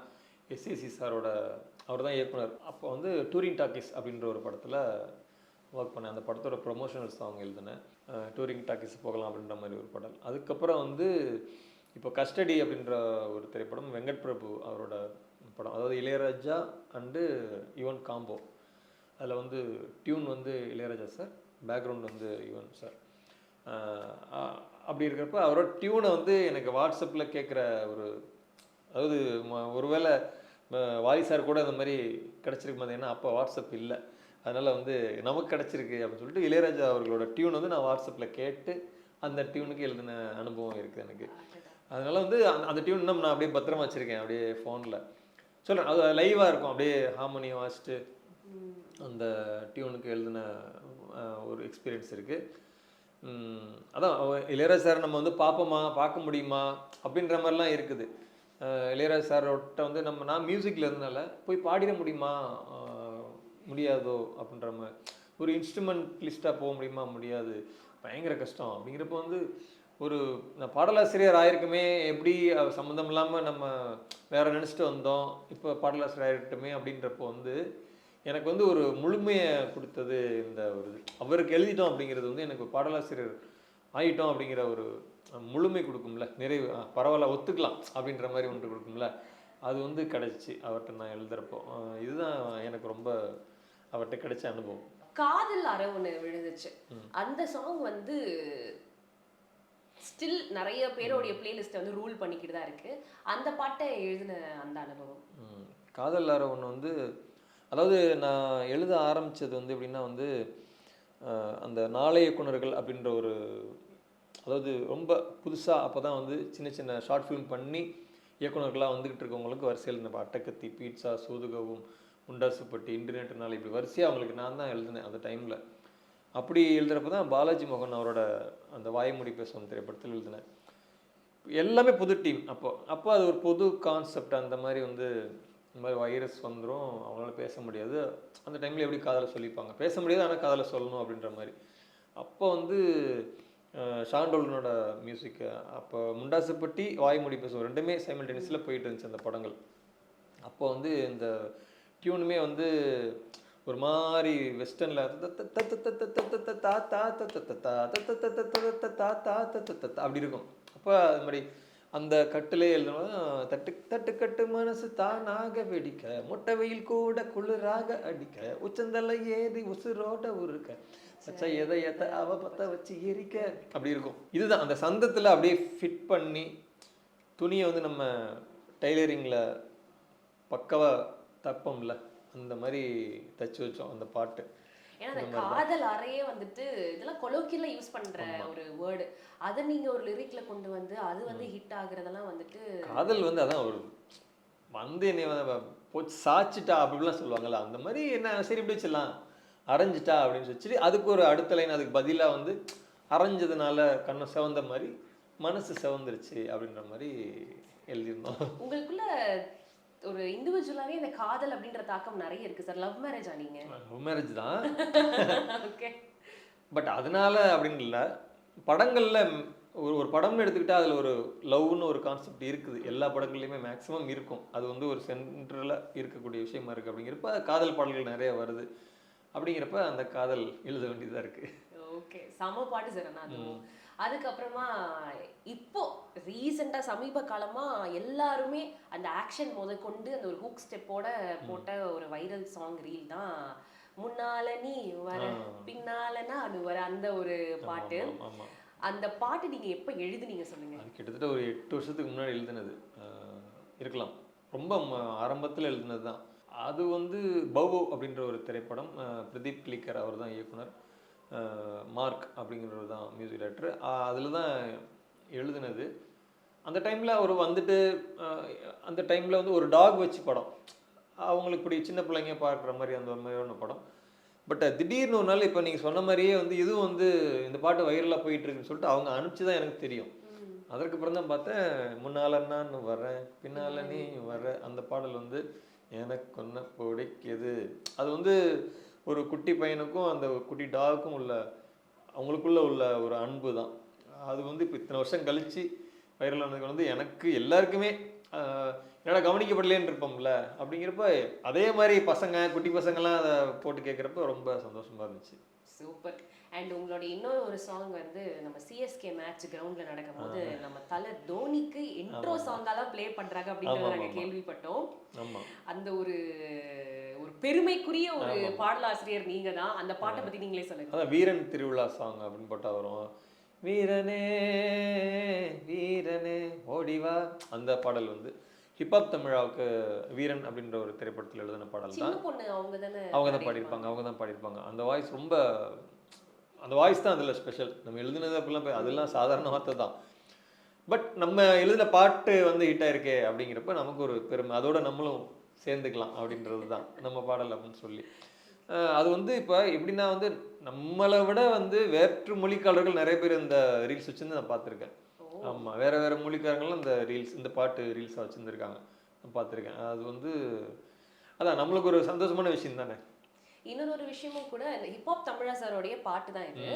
எஸ்ஏசி சாரோட, அவர் தான் இயக்குனர். அப்போ வந்து டூரிங் டாக்கீஸ் அப்படின்ற ஒரு படத்தில் ஒர்க் பண்ணேன். அந்த படத்தோட ப்ரொமோஷனல் சாங் எழுதினேன். டூரிங் டாக்கீஸ் போகலாம் அப்படின்ற மாதிரி ஒரு படம். அதுக்கப்புறம் வந்து இப்போ கஸ்டடி அப்படின்ற ஒரு திரைப்படம், வெங்கட் பிரபு அவரோட படம். அதாவது இளையராஜா அண்டு யுவன் காம்போ. அதில் வந்து டியூன் வந்து இளையராஜா சார், பேக்ரவுண்ட் வந்து யுவன் சார். அப்படி இருக்கிறப்ப அவரோட டியூனை வந்து எனக்கு வாட்ஸ்அப்பில் கேட்குற ஒரு, அதாவது ஒருவேளை வாலி சார் கூட அந்த மாதிரி கிடச்சிருக்கு மாதிரி, ஏன்னா அப்போ வாட்ஸ்அப் இல்லை, அதனால் வந்து நமக்கு கிடச்சிருக்கு அப்படின்னு சொல்லிட்டு இளையராஜா அவர்களோட டியூன் வந்து நான் வாட்ஸ்அப்பில் கேட்டு அந்த டியூனுக்கு எழுதின அனுபவம் இருக்குது எனக்கு. அதனால் வந்து அந்த டியூன் இன்னும் நான் அப்படியே பத்திரமா வச்சுருக்கேன், அப்படியே ஃபோனில் சொல்கிறேன். அது லைவாக இருக்கும், அப்படியே ஹார்மோனி வாசிச்சுட்டு அந்த டியூனுக்கு எழுதின ஒரு எக்ஸ்பீரியன்ஸ் இருக்குது. அதான் இளையராஜா சார் நம்ம வந்து பார்ப்போமா, பார்க்க முடியுமா அப்படின்ற மாதிரிலாம் இருக்குது. இளையராஜா சாரோட்ட வந்து நான் மியூசிக்கில் இருந்தனால போய் பாடிட முடியுமா, முடியாதோ அப்படின்ற மாதிரி. ஒரு இன்ஸ்ட்ருமெண்ட்லிஸ்ட்டாக போக முடியுமா, முடியாது, பயங்கர கஷ்டம். அப்படிங்கிறப்ப வந்து ஒரு நான் பாடலாசிரியர் ஆயிருக்குமே, எப்படி சம்மந்தம் இல்லாமல் நம்ம வேறு நினச்சிட்டு வந்தோம், இப்போ பாடலாசிரியர் ஆயிருக்கட்டுமே அப்படின்றப்போ வந்து எனக்கு வந்து ஒரு முழுமையை கொடுத்தது இந்த ஒரு இது. அவருக்கு எழுதிட்டோம் அப்படிங்கிறது வந்து எனக்கு பாடலாசிரியர் ஆகிட்டோம் அப்படிங்கிற ஒரு முழுமை கொடுக்கும்ல, நிறைவு, பரவாயில்ல ஒத்துக்கலாம் அப்படின்ற மாதிரி ஒன்று கொடுக்கும்ல, அது வந்து கிடச்சி அவர்கிட்ட நான் எழுதுறப்போ. இதுதான் எனக்கு ரொம்ப அவர்கிட்ட கிடைச்ச அனுபவம். காதல் அறை ஒன்று விழுந்துச்சு, அந்த சாங் வந்து ஸ்டில் நிறைய பேருடைய பிளேலிஸ்ட்டை வந்து ரூல் பண்ணிக்கிட்டு தான் இருக்கு. அந்த பாட்டை எழுதின அந்த அனுபவம். காதல் அறை ஒன்று வந்து, அதாவது நான் எழுத ஆரம்பித்தது வந்து எப்படின்னா வந்து அந்த நாளை இயக்குனர்கள் அப்படின்ற ஒரு, அதாவது ரொம்ப புதுசாக அப்போ தான் வந்து சின்ன சின்ன ஷார்ட் ஃபிலிம் பண்ணி இயக்குனர்களாக வந்துக்கிட்டு இருக்கவங்களுக்கு வரிசையில் நம்ம அட்டக்கத்தி, பீட்சா, சூதுகவும், உண்டாசுப்பட்டி, இன்டர்நெட் நாள், இப்படி வரிசையாக அவங்களுக்கு நான் தான் எழுதினேன் அந்த டைமில். அப்படி எழுதுகிறப்ப தான் பாலாஜி மோகன் அவரோட அந்த வாய்மொழி பேசும் திரைப்படத்தில் எழுதினேன். எல்லாமே புது டீம். அப்போ அது ஒரு பொது கான்செப்ட். அந்த மாதிரி வந்து இந்த மாதிரி வைரஸ் வந்துடும், அவங்களால பேச முடியாது, அந்த டைமில் எப்படி காதலை சொல்லிப்பாங்க, பேச முடியாது ஆனால் காதலை சொல்லணும் அப்படின்ற மாதிரி. அப்போ வந்து ஷாண்டோலனோட மியூசிக்கு, அப்போ முண்டாசுப்பட்டி, வாய்மொழி பேசும் ரெண்டுமே சைமல்டேனியஸில் போயிட்டு இருந்துச்சு அந்த படங்கள். அப்போ வந்து இந்த டியூனுமே வந்து ஒரு மாதிரி வெஸ்டர்னில் அப்படி இருக்கும். அப்போ அது மாதிரி அந்த கட்டுலே எழுதணும், தட்டு தட்டு கட்டு மனசு தானாக வெடிக்க, மொட்டை வெயில் கூட குளிராக அடிக்க, உச்சந்தலை ஏறி உசுரோட உருக்க, பச்சை எதை அவ பற்ற வச்சு எரிக்க, அப்படி இருக்கும். இதுதான் அந்த சந்தத்தில் அப்படியே ஃபிட் பண்ணி துணியை வந்து நம்ம டைலரிங்கில் பக்கவா தப்போம்ல, அந்த மாதிரி தச்சு வச்சோம் அந்த பாட்டு. ஏன்னா அந்த காதல் அறையே வந்துட்டு இதெல்லாம் கொலோக்கியலா யூஸ் பண்ற ஒரு வேர்டு, அதை நீங்க ஒரு லிரிக்ல கொண்டு வந்து அது வந்து ஹிட் ஆகுறதெல்லாம் வந்துட்டு காதல் வந்து அதான் ஒரு வந்து என்ன போச்சு சாச்சிட்டா அப்படிலாம் சொல்லுவாங்கல்ல, அந்த மாதிரி என்ன சரி இப்படி வச்சிடலாம், அரைஞ்சிட்டா அப்படின்னு வச்சுட்டு அதுக்கு ஒரு அடுத்த லைன் அதுக்கு பதிலாக வந்து அரைஞ்சதுனால கண்ணை செவந்த மாதிரி மனசு செவந்துருச்சு அப்படின்ற மாதிரி எழுதியிருந்தோம். உங்களுக்குள்ள ஒரு இண்டிவிஜுவலாவே இந்த காதல் அப்படின்ற தாக்கம் நிறைய இருக்கு சார். லவ் மேரேஜா நீங்க? லவ் மேரேஜ் தான். ஓகே. பட் அதனால அப்படின்னு இல்லை, படங்களில் ஒரு படம்னு எடுத்துக்கிட்டால் அதில் ஒரு லவ்னு ஒரு கான்செப்ட் இருக்குது. எல்லா படங்கள்லையுமே மேக்ஸிமம் இருக்கும். அது வந்து ஒரு சென்ட்ரலாக இருக்கக்கூடிய விஷயமா இருக்குது. அப்படிங்கிறப்ப காதல் பாடல்கள் நிறைய வருது. அப்படிங்கிறப்ப அந்த காதல் எழுத வேண்டியதாக இருக்குது. ஓகே, செம பாட்டு சார். அதுவும் அதுக்கப்புறமா இப்போ ரீசெண்டாக சமீப காலமாக எல்லாருமே அந்த ஆக்ஷன் கொண்டு அந்த ஒரு ஹூக் ஸ்டெப்போட போட்ட ஒரு வைரல் சாங் ரீல் தான் முன்னால நீ வர பின்னால நான் வர அந்த ஒரு பாட்டு. ஆமாம். அந்த பாட்டு நீங்க எப்ப எழுதுனீங்க சொல்லுங்க? அது கிட்டத்தட்ட ஒரு 8 வருஷத்துக்கு முன்னாடி எழுதுனது இருக்கலாம். ரொம்ப ஆரம்பத்தில் எழுதுனது தான். அது வந்து பௌபௌ அப்படின்ற ஒரு திரைப்படம். பிரதீப் கிளிக்கர் அவர் தான் இயக்குனர். மார்க் அப்படிங்கிறவர் தான் மியூசிக் டைரக்டர். அதில் தான் எழுதுனது. அந்த டைமில் அவர் வந்துட்டு அந்த டைமில் வந்து ஒரு டாக் வச்சு படம், அவங்களுக்கு இப்படி சின்ன பிள்ளைங்க பார்க்குற மாதிரி அந்த ஒரு மாதிரியான படம். பட் திடீர்னு ஒரு நாள் இப்போ நீங்கள் சொன்ன மாதிரியே வந்து இதுவும் வந்து இந்த பாட்டு வைரலாக போயிட்டுருக்குன்னு சொல்லிட்டு அவங்க அனுப்பிச்சு தான் எனக்கு தெரியும். அதற்கப்புறம் தான் பார்த்தேன் முன்னால் நான் வரேன் பின்னால் நீ வர அந்த பாடல் வந்து எனக்கு ஒன்று பிடிக்குது. அது வந்து ஒரு குட்டி பையனுக்கும் அந்த குட்டி டாகுக்கும் உள்ள அவங்களுக்குள்ள உள்ள ஒரு அன்பு தான். அது வந்து இப்போ இத்தனை வருஷம் கழித்து வைரல் ஆனதுக்கு வந்து எனக்கு எல்லாருக்குமே என்னடா கவனிக்கப்படலேன்னு இருப்போம்ல, அப்படிங்கிறப்ப அதே மாதிரி பசங்க குட்டி பசங்கள்லாம் அதை போட்டு கேட்குறப்ப ரொம்ப சந்தோஷமாக இருந்துச்சு. சூப்பர். அண்ட் உங்களோட இன்னொரு ஒரு சாங் வந்து நம்ம சிஎஸ்கே மேட்ச் கிரவுண்ட்ல நடக்கும்போது நம்ம தலை தோனிக்கு இன்ட்ரோ சாங்காலாம் ப்ளே பண்றாங்க அப்படின்றத நாங்கள் கேள்விப்பட்டோம். அந்த ஒரு ஒரு பெருமைக்குரிய ஒரு பாடலாசிரியர் நீங்க தான். அந்த பாட்டை பத்தி நீங்களே சொல்லுங்க. அதான் வீரன் திருவிழா சாங் அப்படின்னு போட்டா வரும். வீரனே வீரனே ஓடிவா அந்த பாடல் வந்து ஹிப்ஹாப் தமிழாவுக்கு வீரன் அப்படின்ற ஒரு திரைப்படத்தில் எழுதின பாடல் தான். அவங்க தான் பாடியிருப்பாங்க. அந்த வாய்ஸ் ரொம்ப, அந்த வாய்ஸ் தான் அதில் ஸ்பெஷல். நம்ம எழுதுனது அப்படிலாம் அதெல்லாம் சாதாரண வார்த்தை தான். பட் நம்ம எழுதின பாட்டு வந்து ஹிட் ஆயிருக்கே அப்படிங்கிறப்ப நமக்கு ஒரு பெருமை, அதோட நம்மளும் சேர்ந்துக்கலாம் அப்படின்றது தான் நம்ம பாடல் அப்படின்னு சொல்லி. அது வந்து இப்போ எப்படின்னா வந்து நம்மளை விட வந்து வேற்று மொழிக்காரர்கள் நிறைய பேர் இந்த ரீல்ஸ் வச்சுருந்து நான் பார்த்துருக்கேன். ஆமாம், வேறு மொழிக்காரங்களும் இந்த ரீல்ஸ் இந்த பாட்டு ரீல்ஸாக வச்சுருந்துருக்காங்க, நான் பார்த்துருக்கேன். அது வந்து அதான் நம்மளுக்கு ஒரு சந்தோஷமான விஷயம் தானே. இன்னொரு விஷயமும் கூட இந்த ஹிப்ஹாப் தமிழா சாரோடைய பாட்டு தான் இது.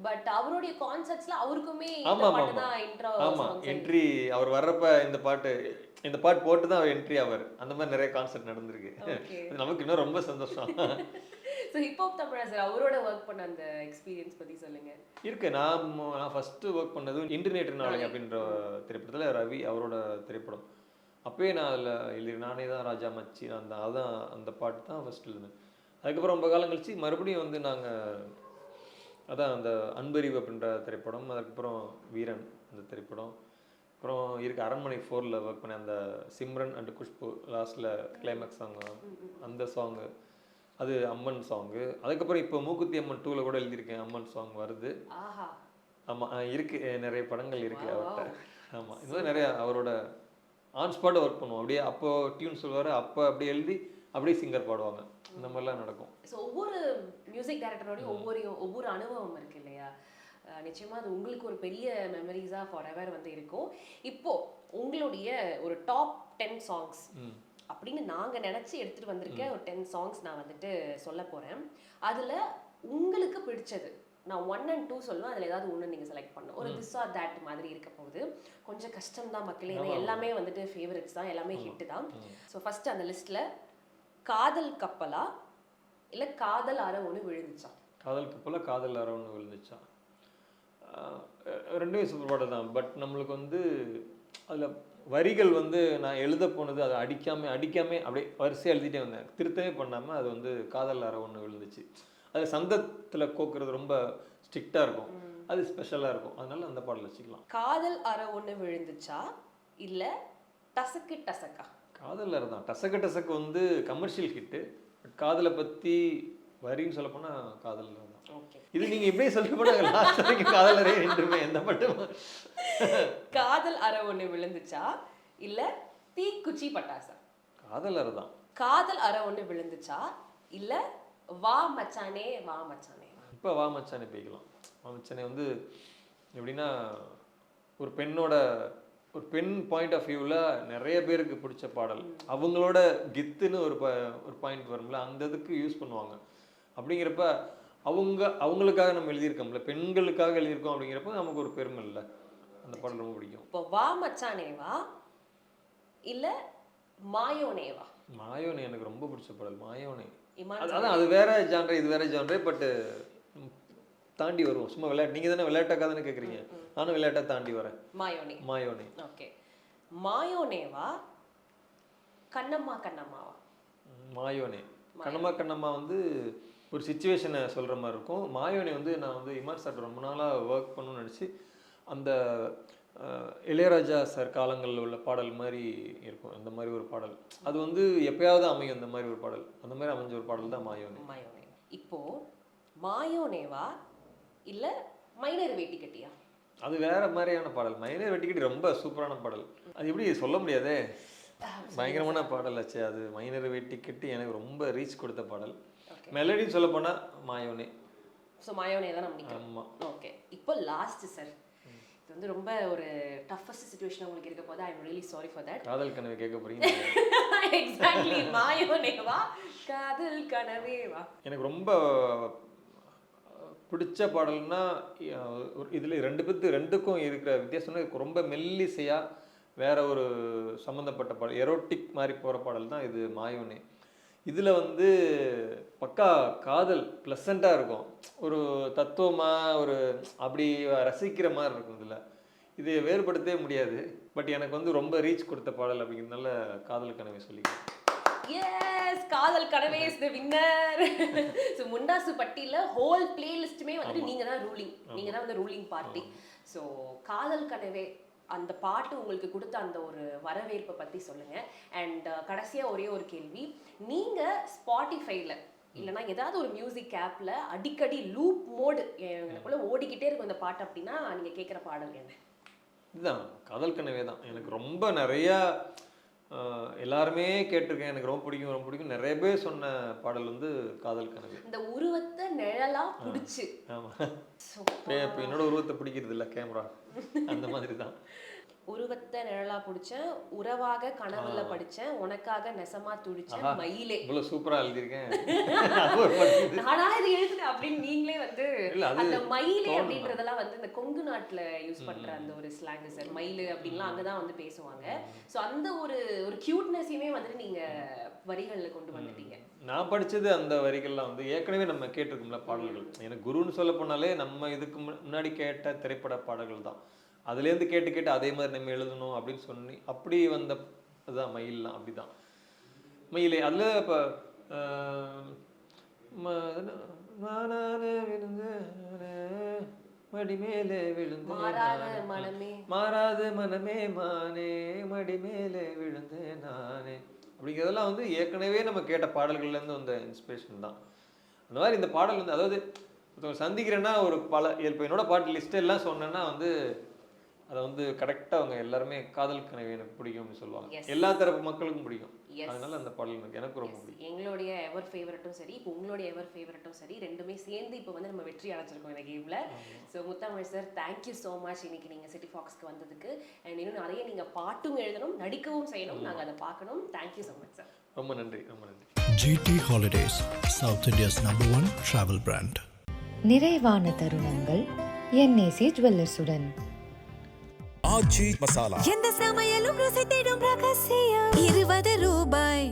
பட் அவருடைய கான்செப்ட்ஸ்ல அவருக்குமே இந்த பாட்டு தான் இன்ட்ரோ. ஆமாம், என்ட்ரி அவர் வர்றப்ப இந்த பாட்டு போட்டு தான் அவர் என்ட்ரி ஆவார். அந்த மாதிரி நிறைய கான்செப்ட் நடந்திருக்கு. நமக்கு இன்னும் ரொம்ப சந்தோஷம். ஸோ ஹிப்ஹாப் தமிழா சார் அவரோட ஒர்க் பண்ண அந்த எக்ஸ்பீரியன்ஸ் பற்றி சொல்லுங்க. இருக்கு. நான் ஃபஸ்ட்டு ஒர்க் பண்ணது இன்டர்நெட் நாளைக்கு அப்படின்ற திரைப்படத்தில் ரவி அவரோட திரைப்படம். அப்போயே நான் அதில் எழுதி நானே தான் ராஜா மச்சி அதான் அந்த பாட்டு தான் ஃபஸ்ட் எழுதுனேன். அதுக்கப்புறம் ரொம்ப காலம் கழிச்சு மறுபடியும் வந்து நாங்கள் அதான் அந்த அன்பறிவு அப்படின்ற திரைப்படம், அதுக்கப்புறம் வீரன் அந்த திரைப்படம், அப்புறம் இருக்கு அரண்மனை 4ல் ஒர்க் பண்ணேன். அந்த சிம்ரன் அண்ட் குஷ்பு லாஸ்ட்டில் கிளைமேக்ஸ் சாங் அந்த சாங்கு, அது அம்மன் சாங்கு. அதுக்கப்புறம் இப்போ மூக்குத்தி அம்மன் 2ல் கூட எழுதியிருக்கேன், அம்மன் சாங் வருது. ஆமாம் இருக்குது, நிறைய படங்கள் இருக்குது அவர்கிட்ட. ஆமாம், இதுதான் நிறையா அவரோட ஆன் ஸ்பாட் ஒர்க் பண்ணுவோம். அப்படியே அப்போ டியூன் சொல்லுவார், அப்போ அப்படியே எழுதி அப்படியே சிங்கர் பாடுவாங்க. இந்த மாதிரிலாம் நடக்கும். ஸோ ஒவ்வொரு மியூசிக் டைரக்டரோடையும் ஒவ்வொரு அனுபவம் இருக்கு இல்லையா? நிச்சயமா அது உங்களுக்கு ஒரு பெரிய மெமரிஸாக ஃபார் எவர் வந்து இருக்கும். இப்போ உங்களுடைய ஒரு டாப் 10 சாங்ஸ் அப்படின்னு நாங்கள் நினச்சி எடுத்துகிட்டு வந்திருக்க ஒரு 10 சாங்ஸ் நான் வந்துட்டு சொல்ல போகிறேன். அதில் உங்களுக்கு பிடிச்சது நான் 1 and 2 சொல்லுவேன். அதில் ஏதாவது ஒன்று நீங்கள் செலக்ட் பண்ணணும். ஒரு திஸ் ஆர் தட் மாதிரி இருக்க போகுது. கொஞ்சம் கஷ்டம் தான் மக்களே, ஏன்னா எல்லாமே வந்துட்டு ஃபேவரட்ஸ் தான், எல்லாமே ஹிட்டு தான். ஸோ ஃபஸ்ட்டு அந்த லிஸ்ட்டில் காதல் கப்பலா இல்லை காதல் அற ஒன்று விழுந்துச்சா? காதல் கப்பலா காதல் அற ஒன்று விழுந்துச்சா ரெண்டுமே சூப்பர் பாடல் தான். பட் நம்மளுக்கு வந்து அதில் வரிகள் வந்து நான் எழுத போனது அதை அடிக்காமல் அப்படியே வரிசையாக எழுதிட்டே வந்தேன், திருத்தமே பண்ணாமல். அது வந்து காதல் அற ஒன்று விழுந்துச்சு. அது சந்தத்தில் கோக்குறது ரொம்ப ஸ்ட்ரிக்டாக இருக்கும், அது ஸ்பெஷலாக இருக்கும். அதனால அந்த பாடல் வச்சுக்கலாம். காதல் அற ஒன்று விழுந்துச்சா இல்லை டசக்கு டசக்கா? காதல் அற தான். டசக்கு வந்து கமர்ஷியல் ஹிட்டு. பட் காதலை பற்றி வரின்னு சொல்ல போனால் காதல் அற தான். இது நீங்கள் இப்படியே சொல்லிட்டு போனாங்க லாஸ்ட் வரைக்கும் காதல் அறையே நின்றுமே எந்த மட்டும். காதல் அற ஒன்று விழுந்துச்சா இல்லை தீக்குச்சி பட்டாசா? காதல் அற தான். காதல் அற ஒன்று விழுந்துச்சா இல்லை வா மச்சானே வா மச்சானே? இப்போ வா மச்சானே போய்க்கலாம். வா மச்சானே வந்து எப்படின்னா ஒரு பெண்ணோட ஒரு பெண் பாயிண்ட் ஆஃப் வியூவில் நிறைய பேருக்கு பிடிச்ச பாடல், அவங்களோட கெத்துன்னு ஒரு பாயிண்ட் வரும்ல, அந்த இதுக்கு யூஸ் பண்ணுவாங்க. அப்படிங்கிறப்ப அவங்களுக்காக நம்ம எழுதியிருக்கோம்ல, பெண்களுக்காக எழுதியிருக்கோம் அப்படிங்கிறப்ப நமக்கு ஒரு பெருமை இல்லை. அந்த பாடல் ரொம்ப பிடிக்கும். இப்போ வா மச்சானேவா இல்ல மாயோனேவா? மாயோனே எனக்கு ரொம்ப பிடிச்ச பாடல். மாயோனே இமான் அதான் அது வேற ஜான்ரே, இது வேற ஜான்ரே, பட் தாண்டி வருவோம். சும்மா விளையாட்டு, நீங்கள் தானே விளையாட்டாக்காக தானே கேட்குறீங்க, நானும் விளையாட்டை தாண்டி வரேன். மாயோனே. மாயோனே. ஓகே. மாயோனேவா கண்ணம்மா கண்ணம்மாவா? மாயோனே. கண்ணம்மா கண்ணம்மா வந்து ஒரு சுச்சுவேஷனை சொல்கிற மாதிரி இருக்கும். மாயோனே வந்து நான் வந்து இமான் சார் ரொம்ப நாளாக ஒர்க் பண்ணணும்னு நினச்சி, அந்த இளையராஜா சார் காலங்களில் உள்ள பாடல் மாதிரி இருக்கும். அந்த மாதிரி ஒரு பாடல், அது வந்து எப்பயாவது அமையும் அந்த மாதிரி ஒரு பாடல். அந்த மாதிரி அமைஞ்ச ஒரு பாடல் தான் மாயோனே. மாயோனே. இப்போ மாயோனேவா இல்ல மைனர் வேட்டி கட்டியா? அது வேற மாதிரியான பாடல். மைனர் வெட்டிக்கிட்டு ரொம்ப சூப்பரான பாடல். அது எப்படி சொல்ல முடியாதே, பயங்கரமான பாடல் ஆச்சு அது. மைனர் வெட்டிக்கிட்டு எனக்கு ரொம்ப ரீச் கொடுத்த பாடல். மெலடின்னு சொல்ல போனா மாயோனே. ஸோ மாயோனே தான் நம்ம நிற்கிறோம். ஆமாம். ஓகே. இப்போ லாஸ்ட் சார், இது வந்து ரொம்ப ஒரு டஃபஸ்ட் சிச்சுவேஷன் உங்களுக்கு இருக்க போது. I am really sorry for that. காதல் கனவு கேட்க போறீங்க? எக்ஸாக்ட்லி. மாயோனேவா காதல் கனவேவா? எனக்கு ரொம்ப பிடிச்ச பாடல்னா இதில் ரெண்டுக்கும் இருக்கிற வித்தியாசம்னா ரொம்ப மெல்லிசையாக வேற ஒரு சம்மந்தப்பட்ட பாடல், எரோட்டிக் மாதிரி போகிற பாடல் தான் இது மாயோனே. இதில் வந்து பக்கா காதல் ப்ளசண்ட்டாக இருக்கும், ஒரு தத்துவமாக ஒரு அப்படி ரசிக்கிற மாதிரி இருக்கும். இதில் இது வேறுபடுத்தவே முடியாது. பட் எனக்கு வந்து ரொம்ப ரீச் கொடுத்த பாடல் அப்படிங்கிறதுனால காதல் கனவை சொல்லிக்கிறேன். Yes, Kadhal Kanave is the winner. So முண்டாசு பட்டியில ஹோல் பிளேலிஸ்ட்டுமே வந்து நீங்க தான் ரூலிங், நீங்க தான் வந்து ரூலிங் பார்ட்டி. ஸோ காதல் கனவே அந்த பாட்டு உங்களுக்கு கொடுத்த அந்த ஒரு வரவேற்பை பற்றி சொல்லுங்க. அண்ட் கடைசியாக ஒரே ஒரு கேள்வி, நீங்கள் ஸ்பாட்டிஃபைல இல்லைனா ஏதாவது ஒரு மியூசிக் ஆப்பில் அடிக்கடி லூப் மோடு எனக்குள்ள ஓடிக்கிட்டே இருக்கும் இந்த பாட்டு அப்படின்னா நீங்கள் கேட்குற பாடல் என்ன? இதுதான் காதல் கனவே தான். எனக்கு ரொம்ப நிறையா எல்லாருமே கேட்டிருக்கேன், எனக்கு ரொம்ப பிடிக்கும் நிறைய பேர் சொன்ன பாடல் வந்து காதல் கனவே. இந்த உருவத்தை நிழலா பிடிச்சி. ஆமாம், இப்போ என்னோட உருவத்தை பிடிக்கிறது இல்லை கேமரா, அந்த மாதிரி தான். உருவத்தை நிழலா பிடிச்சேன், உறவாக கனவுல படிச்சேன், உனக்காக நெசமா துடிச்சேன், மயிலே. இவ்வளவு சூப்பரா எழுதியிருக்கேன். நானா இது எழுதுனேன் அப்படின்னு நீங்களே வந்து அந்த மயிலே அப்படின்றதெல்லாம் வந்து இந்த கொங்கு நாட்டுல யூஸ் பண்ற அந்த ஒரு ஸ்லாங் சார். மயிலு அப்படின்லாம் அங்கதான் வந்து பேசுவாங்க. ஸோ அந்த ஒரு கியூட்னஸையுமே வந்து நீங்க வரிகள்ல கொண்டு வந்துட்டீங்க. நான் படிச்சது அந்த வரிகள்லாம் வந்து ஏற்கனவே நம்ம கேட்டிருக்கோம்ல பாடல்கள். எனக்கு குருன்னு சொல்ல போனாலே நம்ம இதுக்கு முன்னாடி கேட்ட திரைப்பட பாடல்கள் தான். அதுலேருந்து கேட்டு அதே மாதிரி நம்ம எழுதணும் அப்படின்னு சொல்லி அப்படி வந்த அதுதான் மயில்லாம். அப்படிதான் மயிலே. அதில் இப்போ மடி மேலே விழுந்து மாறாத மனமே மானே மடி மேலே விழுந்து நானே அப்படிங்கிறதெல்லாம் வந்து ஏற்கனவே நம்ம கேட்ட பாடல்கள்லேருந்து வந்த இன்ஸ்பிரேஷன் தான். அந்த மாதிரி இந்த பாடல் வந்து, அதாவது சந்திக்கிறேன்னா ஒரு இப்போ என்னோட பாட்டு லிஸ்ட் எல்லாம் சொன்னேன்னா வந்து அதை வந்து கரெக்டாக அவங்க எல்லாருமே காதல் கனவு எனக்கு பிடிக்கும்னு சொல்லுவாங்க. எல்லா தரப்பு மக்களுக்கும் பிடிக்கும். அதனால அந்த பாடல் எனக்கு ரொம்ப பிடிக்கும். எங்களுடைய எவர் ஃபேவரட்டும் சரி, இப்போ உங்களுடைய எவர் ஃபேவரட்டும் சரி, ரெண்டுமே சேர்ந்து இப்போ வந்து நம்ம வெற்றி அடைச்சிருக்கோம் இந்த கேம்ல. ஸோ முத்தமிழ் சார், தேங்க்யூ ஸோ மச் இன்னைக்கு நீங்கள் சிட்டி ஃபாக்ஸ்க்கு வந்ததுக்கு. அண்ட் இன்னும் நிறைய நீங்கள் பாட்டும் எழுதணும், நடிக்கவும் செய்யணும், நாங்கள் அதை பார்க்கணும். Thank you so much sir. ரொம்ப நன்றி, ரொம்ப நன்றி. GT Holidays, South India's #1 travel brand. நிறைவான தருணங்கள் என்ஏசி ஜுவல்லர்ஸுடன். ஆச்சி மசாலா. எந்த சமையலும் ருசி தேடும் ரகசியம் 20 ரூபாய்.